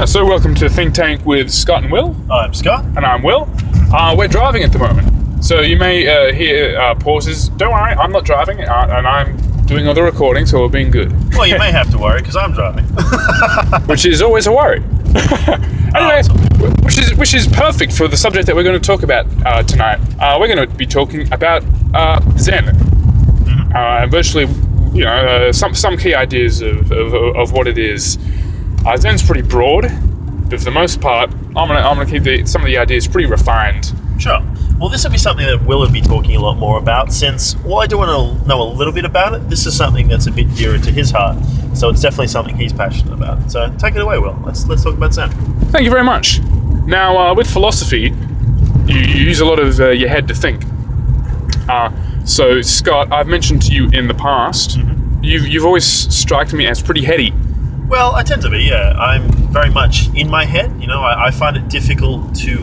So welcome to Think Tank with Scott and Will. I'm Scott. And I'm Will. We're driving at the moment, so you may hear pauses. Don't worry, I'm not driving, and I'm doing other recording, so we're being good. Well, you may have to worry, because I'm driving. Which is always a worry. Anyway, which is perfect for the subject that we're going to talk about tonight. We're going to be talking about Zen. And virtually, some key ideas of what it is. Zen's pretty broad, but for the most part, I'm gonna keep some of the ideas pretty refined. Sure. Well, this will be something that Will would be talking a lot more about, since while I do want to know a little bit about it, this is something that's a bit dearer to his heart. So it's definitely something he's passionate about. So take it away, Will. Let's talk about Zen. Thank you very much. Now, with philosophy, you use a lot of your head to think. So Scott, I've mentioned to you in the past, you've always struck me as pretty heady. Well, I tend to be, yeah. I'm very much in my head. I find it difficult to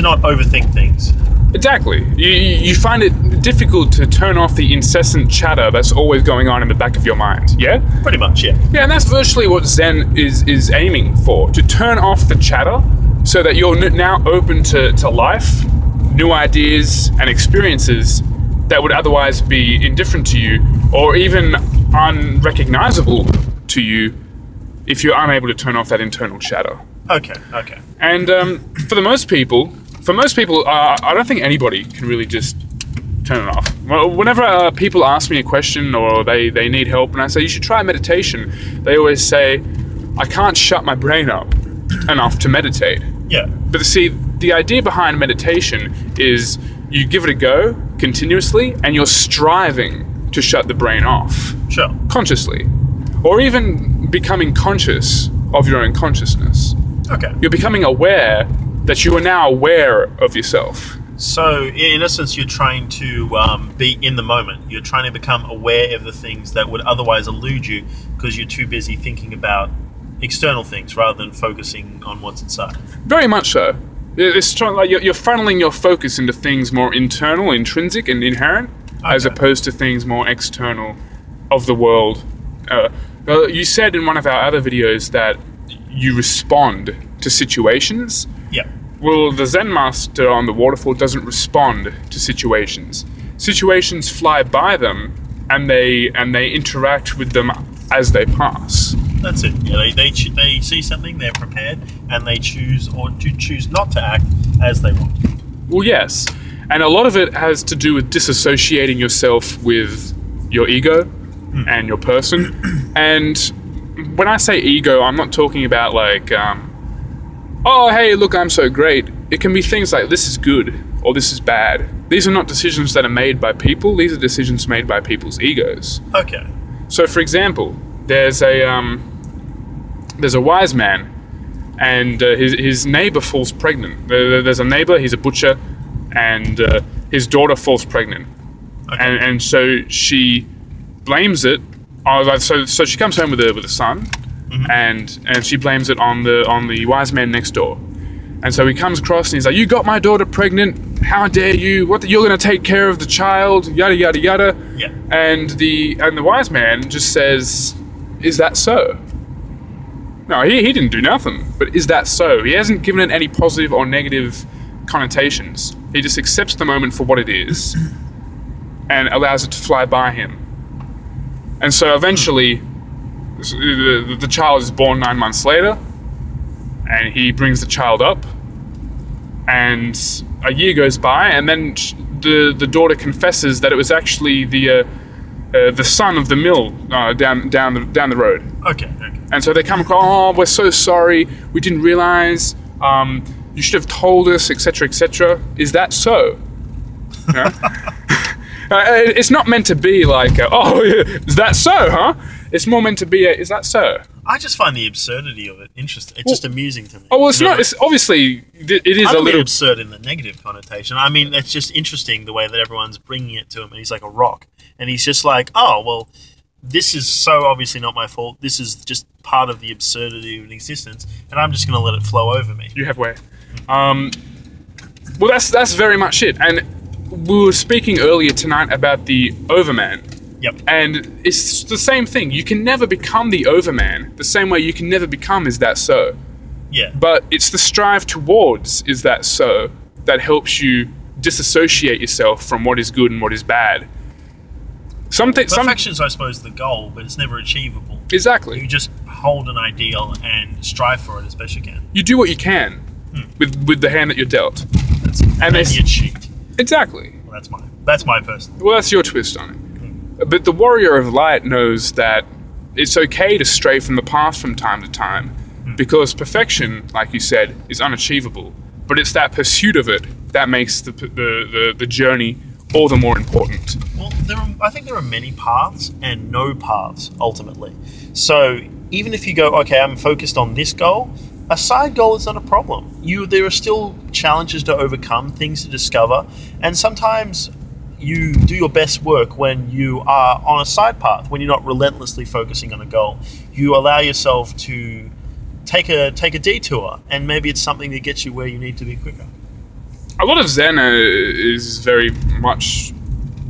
not overthink things. Exactly. You find it difficult to turn off the incessant chatter that's always going on in the back of your mind, yeah? Pretty much, yeah. Yeah, and that's virtually what Zen is aiming for, to turn off the chatter so that you're now open to life, new ideas and experiences that would otherwise be indifferent to you or even unrecognizable to you if you're unable to turn off that internal chatter. Okay. And for most people, I don't think anybody can really just turn it off. Well, whenever people ask me a question or they need help and I say, you should try meditation, they always say, I can't shut my brain up enough to meditate. Yeah. But see, the idea behind meditation is you give it a go continuously and you're striving to shut the brain off. Sure. Consciously. Or even becoming conscious of your own consciousness. Okay. You're becoming aware that you are now aware of yourself. So, in essence, you're trying to be in the moment. You're trying to become aware of the things that would otherwise elude you because you're too busy thinking about external things rather than focusing on what's inside. Very much so. It's like you're funneling your focus into things more internal, intrinsic, and inherent, as opposed to things more external of the world. You said in one of our other videos that you respond to situations. Yeah. Well, the Zen master on the waterfall doesn't respond to situations. Situations fly by them, and they interact with them as they pass. That's it. Yeah, they see something, they're prepared, and they choose not to act as they want. Well, yes, and a lot of it has to do with disassociating yourself with your ego and your person. And when I say ego, I'm not talking about like, oh, hey, look, I'm so great. It can be things like, this is good or this is bad. These are not decisions that are made by people. These are decisions made by people's egos. Okay. So, for example, there's a wise man, and his neighbor falls pregnant. There's a neighbor, he's a butcher, and his daughter falls pregnant. Okay. And so she blames it. So she comes home with a son, and she blames it on the wise man next door. And so he comes across and he's like, "You got my daughter pregnant. How dare you? You're going to take care of the child? Yada yada yada." Yeah. And the wise man just says, "Is that so?" No, he didn't do nothing. But is that so? He hasn't given it any positive or negative connotations. He just accepts the moment for what it is and allows it to fly by him. And so eventually, the child is born 9 months later, and he brings the child up, and a year goes by, and then the daughter confesses that it was actually the son of the mill down the road. Okay. And so they come across, oh, we're so sorry, we didn't realize, you should have told us, etc., etc. Is that so? You know? It's not meant to be like, oh, is that so, huh? It's more meant to be, is that so? I just find the absurdity of it interesting. It's just amusing to me. Oh, well, it's not. It's obviously, it is a little absurd in the negative connotation. I mean, it's just interesting the way that everyone's bringing it to him, and he's like a rock, and he's just like, oh, well, this is so obviously not my fault. This is just part of the absurdity of existence, and I'm just going to let it flow over me. You have way. Well, that's very much it. And we were speaking earlier tonight about the overman. Yep. And it's the same thing. You can never become the overman the same way you can never become is that so. Yeah. But it's the strive towards is that so that helps you disassociate yourself from what is good and what is bad. Perfection is, I suppose, the goal, but it's never achievable. Exactly. You just hold an ideal and strive for it as best you can. You do what you can with the hand that you're dealt. And then you cheat. Exactly. Well, that's my personal. Well, that's your twist on it. But the warrior of light knows that it's okay to stray from the path from time to time, because perfection, like you said, is unachievable. But it's that pursuit of it that makes the journey all the more important. Well, I think there are many paths and no paths, ultimately. So even if you go, okay, I'm focused on this goal, a side goal is not a problem. There are still challenges to overcome, things to discover, and sometimes you do your best work when you are on a side path, when you're not relentlessly focusing on a goal. You allow yourself to take a detour, and maybe it's something that gets you where you need to be quicker. A lot of Zen is very much,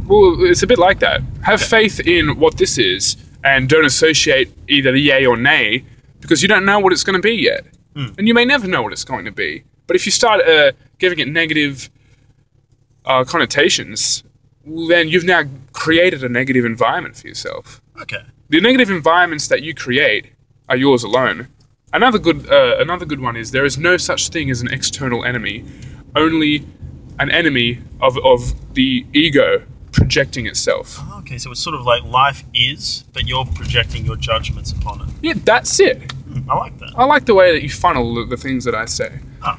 well, it's a bit like that. Have faith in what this is, and don't associate either yay or nay, because you don't know what it's going to be yet. And you may never know what it's going to be. But if you start giving it negative connotations, then you've now created a negative environment for yourself. Okay. The negative environments that you create are yours alone. Another good one is there is no such thing as an external enemy, only an enemy of the ego projecting itself. Oh, okay, so it's sort of like life is, but you're projecting your judgments upon it. Yeah, that's it. I like that. I like the way that you funnel the things that I say. Oh,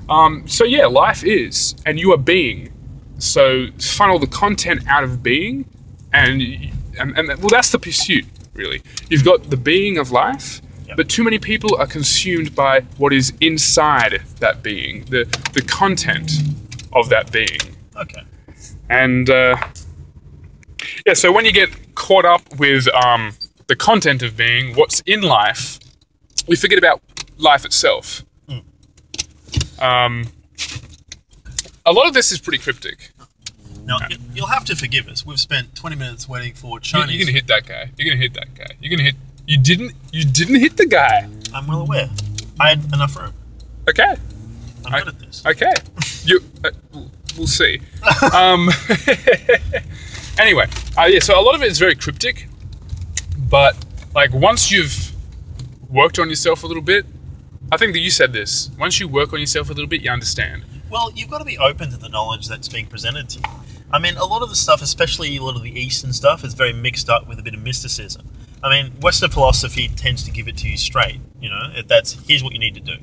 okay. So yeah, life is, and you are being. So funnel the content out of being, and well, that's the pursuit, really. You've got the being of life, but too many people are consumed by what is inside that being, the content of that being. Okay. And yeah, so when you get caught up with the content of being, what's in life, we forget about life itself. A lot of this is pretty cryptic. Now, you'll have to forgive us. We've spent 20 minutes waiting for Chinese. You're gonna hit that guy. You're gonna hit that guy. You're gonna hit. You didn't hit the guy. I'm well aware. I had enough room. Okay. I'm good at this. Okay. We'll see. Anyway, yeah. So a lot of it is very cryptic, but like once you've worked on yourself a little bit, I think that you said this. Once you work on yourself a little bit, you understand. Well, you've got to be open to the knowledge that's being presented to you. I mean, a lot of the stuff, especially a lot of the Eastern stuff, is very mixed up with a bit of mysticism. I mean, Western philosophy tends to give it to you straight. You know, here's what you need to do.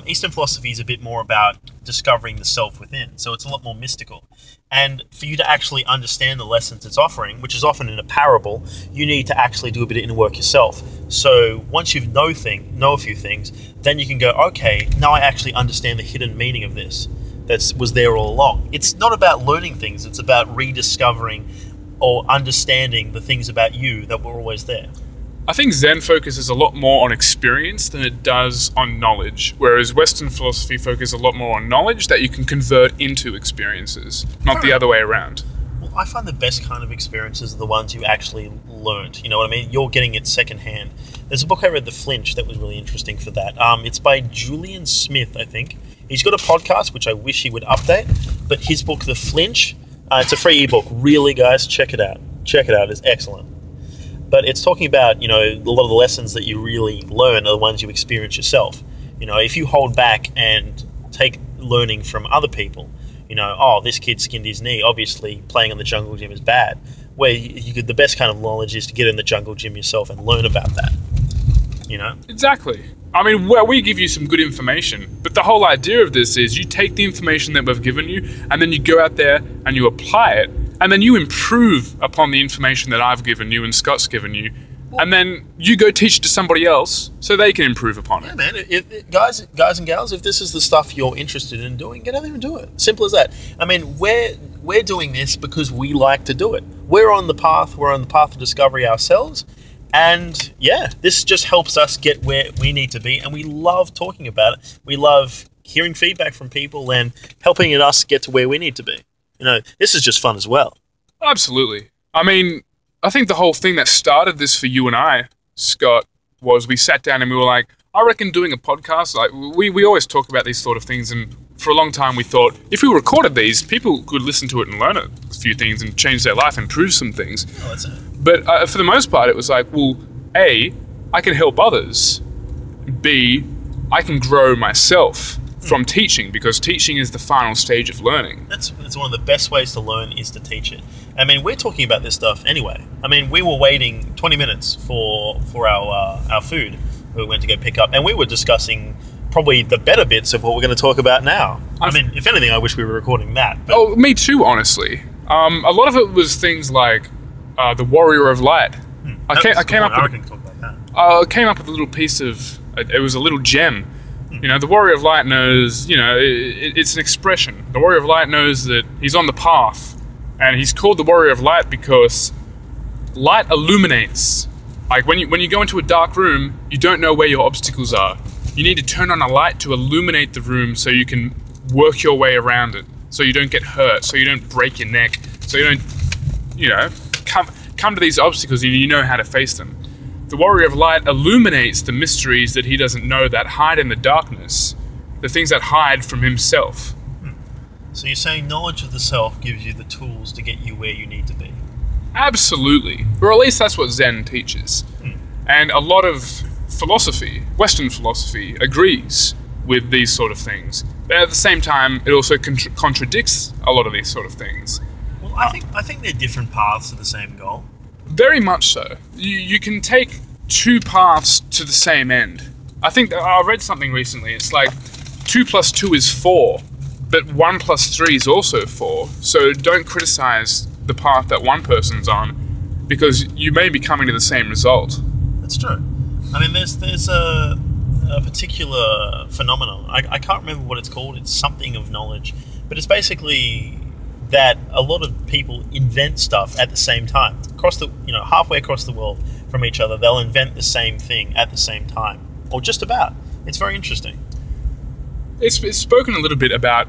Eastern philosophy is a bit more about discovering the self within, so it's a lot more mystical. And for you to actually understand the lessons it's offering, which is often in a parable, you need to actually do a bit of inner work yourself. So once you know a few things, then you can go, okay, now I actually understand the hidden meaning of this that was there all along. It's not about learning things, it's about rediscovering or understanding the things about you that were always there. I think Zen focuses a lot more on experience than it does on knowledge, whereas Western philosophy focuses a lot more on knowledge that you can convert into experiences, not the other way around. Well, I find the best kind of experiences are the ones you actually learned. You know what I mean? You're getting it secondhand. There's a book I read, The Flinch, that was really interesting for that. It's by Julian Smith, I think. He's got a podcast, which I wish he would update, but his book, The Flinch, it's a free ebook. Really, guys, check it out. Check it out. It's excellent. But it's talking about, you know, a lot of the lessons that you really learn are the ones you experience yourself. You know, if you hold back and take learning from other people, you know, oh, this kid skinned his knee, obviously playing on the jungle gym is bad. Where the best kind of knowledge is to get in the jungle gym yourself and learn about that, you know? Exactly. I mean, well, we give you some good information, but the whole idea of this is you take the information that we've given you, and then you go out there and you apply it, and then you improve upon the information that I've given you and Scott's given you, and then you go teach it to somebody else so they can improve upon it. Yeah, man. Guys and gals, if this is the stuff you're interested in doing, get out there and do it. Simple as that. I mean, we're doing this because we like to do it. We're on the path of discovery ourselves. And yeah, this just helps us get where we need to be, and we love talking about it. We love hearing feedback from people and helping us get to where we need to be. You know, this is just fun as well. Absolutely. I mean, I think the whole thing that started this for you and I, Scott, was we sat down and we were like, I reckon doing a podcast, like we always talk about these sort of things, and for a long time we thought if we recorded these, people could listen to it and learn a few things and change their life and prove some things. Oh, that's it. But for the most part, it was like, well, A, I can help others. B, I can grow myself from teaching, because teaching is the final stage of learning. That's one of the best ways to learn is to teach it. I mean, we're talking about this stuff anyway. I mean, we were waiting 20 minutes for our food. We went to go pick up, and we were discussing probably the better bits of what we're going to talk about now. I mean, if anything, I wish we were recording that. But... Oh, me too, honestly. A lot of it was things like the Warrior of Light. I came up with a little piece of. It was a little gem. You know, the Warrior of Light knows. You know, it's an expression. The Warrior of Light knows that he's on the path, and he's called the Warrior of Light because light illuminates. Like when you go into a dark room, you don't know where your obstacles are. You need to turn on a light to illuminate the room so you can work your way around it, so you don't get hurt, so you don't break your neck, so you don't, you know, come to these obstacles and you know how to face them. The Warrior of Light illuminates the mysteries that he doesn't know, that hide in the darkness, the things that hide from himself. So you're saying knowledge of the self gives you the tools to get you where you need to be? Absolutely. Or at least that's what Zen teaches. And a lot of philosophy, Western philosophy, agrees with these sort of things. But at the same time, it also contradicts a lot of these sort of things. Well, I think they're different paths to the same goal. Very much so. You can take two paths to the same end. I think I read something recently. It's like 2 + 2 is 4, but 1 + 3 is also 4. So don't criticize the path that one person's on, because you may be coming to the same result. That's true. I mean, there's a particular phenomenon. I can't remember what it's called. It's something of knowledge, but it's basically that a lot of people invent stuff at the same time, halfway across the world from each other. They'll invent the same thing at the same time, or just about. It's very interesting. It's spoken a little bit about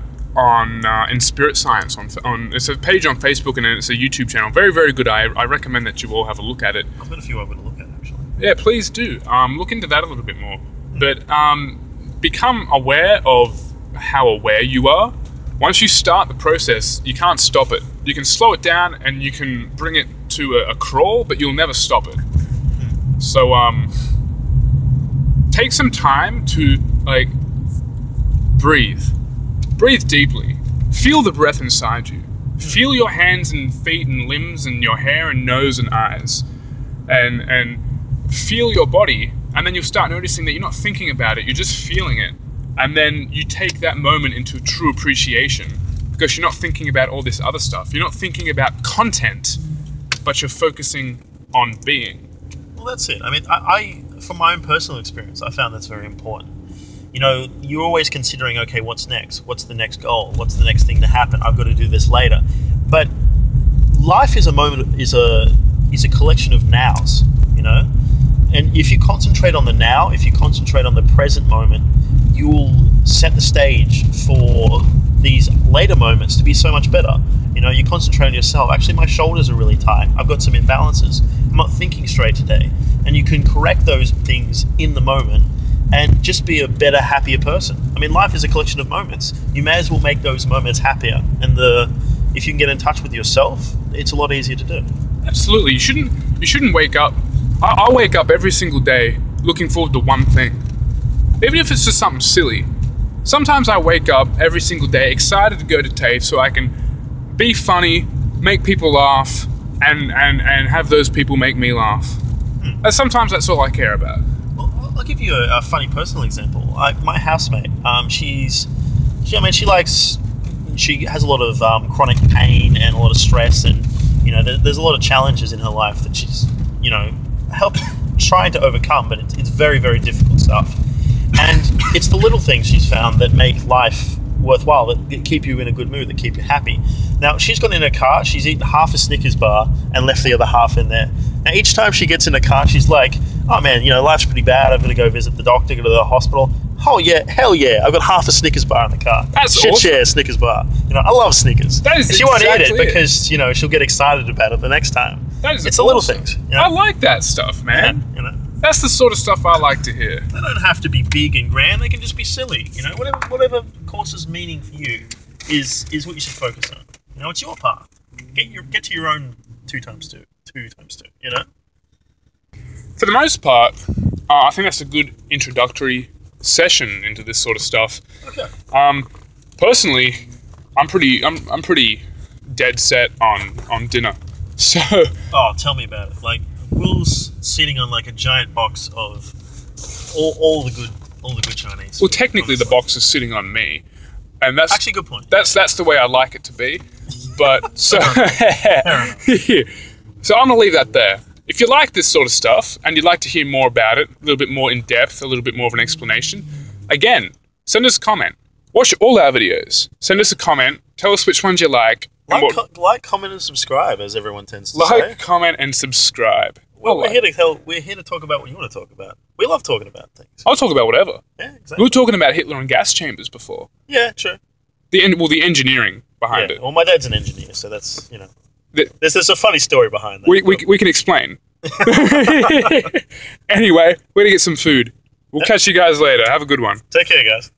in Spirit Science on it's a page on Facebook and it's a YouTube channel. Very, very good. I recommend that you all have a look at it. I've got a few I've got to look at, actually. Yeah, please do. Look into that a little bit more. But become aware of how aware you are. Once you start the process, you can't stop it. You can slow it down and you can bring it to a crawl, but you'll never stop it. So take some time to breathe. Breathe deeply. Feel the breath inside you. Feel your hands and feet and limbs and your hair and nose and eyes. And feel your body. And then you'll start noticing that you're not thinking about it, you're just feeling it. And then you take that moment into true appreciation, because you're not thinking about all this other stuff. You're not thinking about content, but you're focusing on being. Well, that's it. I mean, I from my own personal experience, I found that's very important. You know, you're always considering, okay, what's next? What's the next goal? What's the next thing to happen? I've got to do this later. But life is a collection of nows, you know? And if you concentrate on the now, if you concentrate on the present moment, you'll set the stage for these later moments to be so much better. You know, you concentrate on yourself. Actually, my shoulders are really tight. I've got some imbalances. I'm not thinking straight today. And you can correct those things in the moment and just be a better, happier person. I mean, life is a collection of moments. You may as well make those moments happier. And if you can get in touch with yourself, it's a lot easier to do. Absolutely. You shouldn't wake up. I wake up every single day looking forward to one thing. Even if it's just something silly. Sometimes I wake up every single day excited to go to TAFE so I can be funny, make people laugh, and have those people make me laugh. And sometimes that's all I care about. Well, I'll give you a funny personal example. My housemate, she has a lot of chronic pain and a lot of stress, and you know, there's a lot of challenges in her life that she's, you know, trying to overcome, but it's very, very difficult stuff. And it's the little things she's found that make life worthwhile, that keep you in a good mood, that keep you happy. Now, she's gone in her car, she's eaten half a Snickers bar and left the other half in there. Now, each time she gets in a car, she's like, oh man, you know, life's pretty bad, I've got to go visit the doctor, go to the hospital. Oh yeah, hell yeah! I've got half a Snickers bar in the car. That's She'd awesome. share a Snickers bar. You know, I love Snickers. That is She won't eat exactly it because you know she'll get excited about it the next time. That is It's the little awesome. things. You know? I like that stuff, man. You know, That's the sort of stuff I like to hear. they don't have to be big and grand. They can just be silly. You know, whatever causes meaning for you is what you should focus on. You know, it's your path. Get to your own 2 times 2. 2 times 2. You know. For the most part, I think that's a good introductory session into this sort of stuff. Okay. Personally, I'm pretty dead set on dinner. So Oh, tell me about it. Like Will's sitting on like a giant box of all the good Chinese. well, technically the box is sitting on me, and that's Actually, good point. that's the way I like it to be. But so enough. so I'm gonna leave that there. If you like this sort of stuff and you'd like to hear more about it, a little bit more in depth, a little bit more of an explanation, again, send us a comment. Watch all our videos. Send us a comment. Tell us which ones you like. And Like, comment, and subscribe, as everyone tends to like, say. comment, and subscribe. Well, we're here to talk about what you want to talk about. We love talking about things. I'll talk about whatever. Yeah, We exactly. were talking about Hitler and gas chambers before. Yeah, true. The engineering behind Yeah. it. Well, my dad's an engineer, so that's The- There's a funny story behind that. We can explain. Anyway, we're gonna get some food. We'll catch you guys later. Have a good one. Take care, guys.